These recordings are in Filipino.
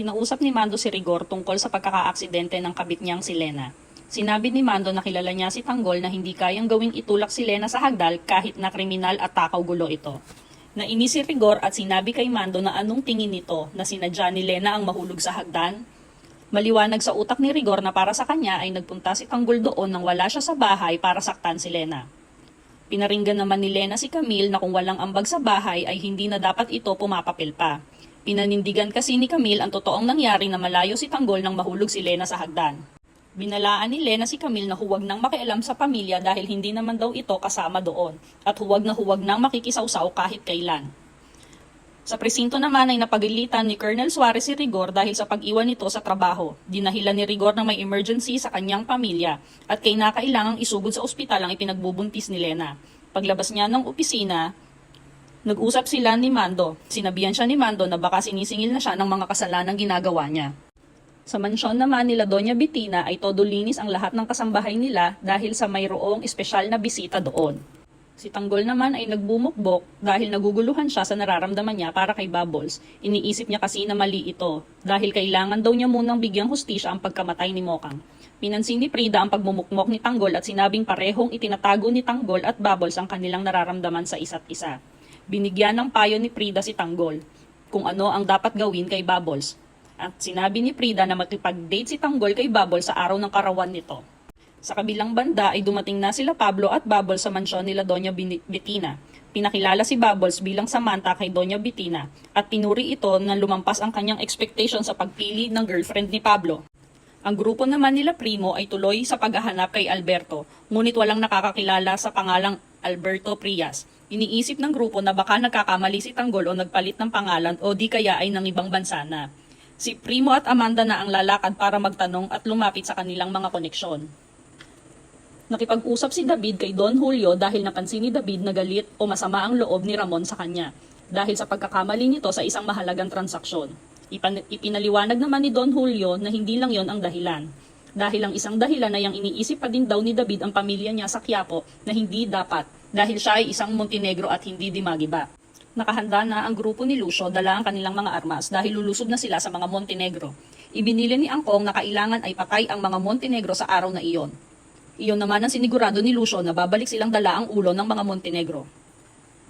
Kinausap ni Mando si Rigor tungkol sa pagkakaaksidente ng kabit niyang si Lena. Sinabi ni Mando na kilala niya si Tanggol na hindi kayang gawing itulak si Lena sa hagdan kahit na kriminal at takaw gulo ito. Nainis si Rigor at sinabi kay Mando na anong tingin nito na sinadya ni Lena ang mahulog sa hagdan. Maliwanag sa utak ni Rigor na para sa kanya ay nagpunta si Tanggol doon nang wala siya sa bahay para saktan si Lena. Pinaringgan naman ni Lena si Camille na kung walang ambag sa bahay ay hindi na dapat ito pumapapil pa. Pinanindigan kasi ni Camille ang totoong nangyari na malayo si Tanggol nang mahulog si Lena sa hagdan. Binalaan ni Lena si Camille na huwag nang makialam sa pamilya dahil hindi naman daw ito kasama doon at huwag nang makikisawsaw kahit kailan. Sa presinto naman ay napagalitan ni Colonel Suarez si Rigor dahil sa pag-iwan nito sa trabaho. Dinahilan ni Rigor na may emergency sa kanyang pamilya at kailangang isugod sa ospital ang ipinagbubuntis ni Lena. Paglabas niya ng opisina, nag-usap sila ni Mando. Sinabihan siya ni Mando na baka sinisingil na siya ng mga kasalanang ginagawa niya. Sa mansyon naman nila Doña Bettina ay todo linis ang lahat ng kasambahay nila dahil sa mayroong espesyal na bisita doon. Si Tanggol naman ay nagbumukbok dahil naguguluhan siya sa nararamdaman niya para kay Bubbles. Iniisip niya kasi na mali ito dahil kailangan daw niya munang bigyang hustisya ang pagkamatay ni Mokang. Pinansin ni Prida ang pagmumukmok ni Tanggol at sinabing parehong itinatago ni Tanggol at Bubbles ang kanilang nararamdaman sa isa't isa. Binigyan ng payo ni Prida si Tanggol kung ano ang dapat gawin kay Bubbles. At sinabi ni Prida na makipag-date si Tanggol kay Bubbles sa araw ng karawan nito. Sa kabilang banda ay dumating na sila Pablo at Bubbles sa mansyon nila Doña Bettina. Pinakilala si Bubbles bilang Samantha kay Doña Bettina at pinuri ito na lumampas ang kanyang expectation sa pagpili ng girlfriend ni Pablo. Ang grupo naman nila Primo ay tuloy sa paghahanap kay Alberto, ngunit walang nakakakilala sa pangalang Alberto Prias. Iniisip ng grupo na baka nagkakamali si Tanggol o nagpalit ng pangalan o di kaya ay ng ibang bansa na. Si Primo at Amanda na ang lalakad para magtanong at lumapit sa kanilang mga koneksyon. Nakipag-usap si David kay Don Julio dahil napansin ni David na galit o masama ang loob ni Ramon sa kanya dahil sa pagkakamali nito sa isang mahalagang transaksyon. Ipinaliwanag naman ni Don Julio na hindi lang yon ang dahilan. Dahil ang isang dahilan ay ang iniisip pa din daw ni David ang pamilya niya sa Quiapo na hindi dapat dahil siya ay isang Montenegro at hindi Dimagiba. Nakahanda na ang grupo ni Lucio dala ang kanilang mga armas dahil lulusob na sila sa mga Montenegro. Ibinili ni Angkong na kailangan ay patay ang mga Montenegro sa araw na iyon. Iyon naman ang sinigurado ni Lucio na babalik silang dala ang ulo ng mga Montenegro.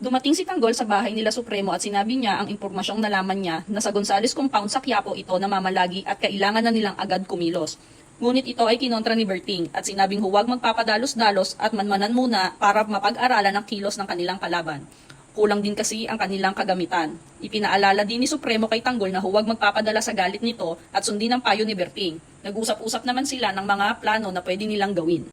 Dumating si Tanggol sa bahay nila Supremo at sinabi niya ang impormasyong nalaman niya na sa Gonzales compound sa Quiapo ito namamalagi at kailangan na nilang agad kumilos. Ngunit ito ay kinontra ni Berting at sinabing huwag magpapadalos-dalos at manmanan muna para mapag-aralan ang kilos ng kanilang kalaban. Kulang din kasi ang kanilang kagamitan. Ipinaalala din ni Supremo kay Tanggol na huwag magpapadala sa galit nito at sundin ang payo ni Berting. Nag-usap-usap naman sila ng mga plano na pwede nilang gawin.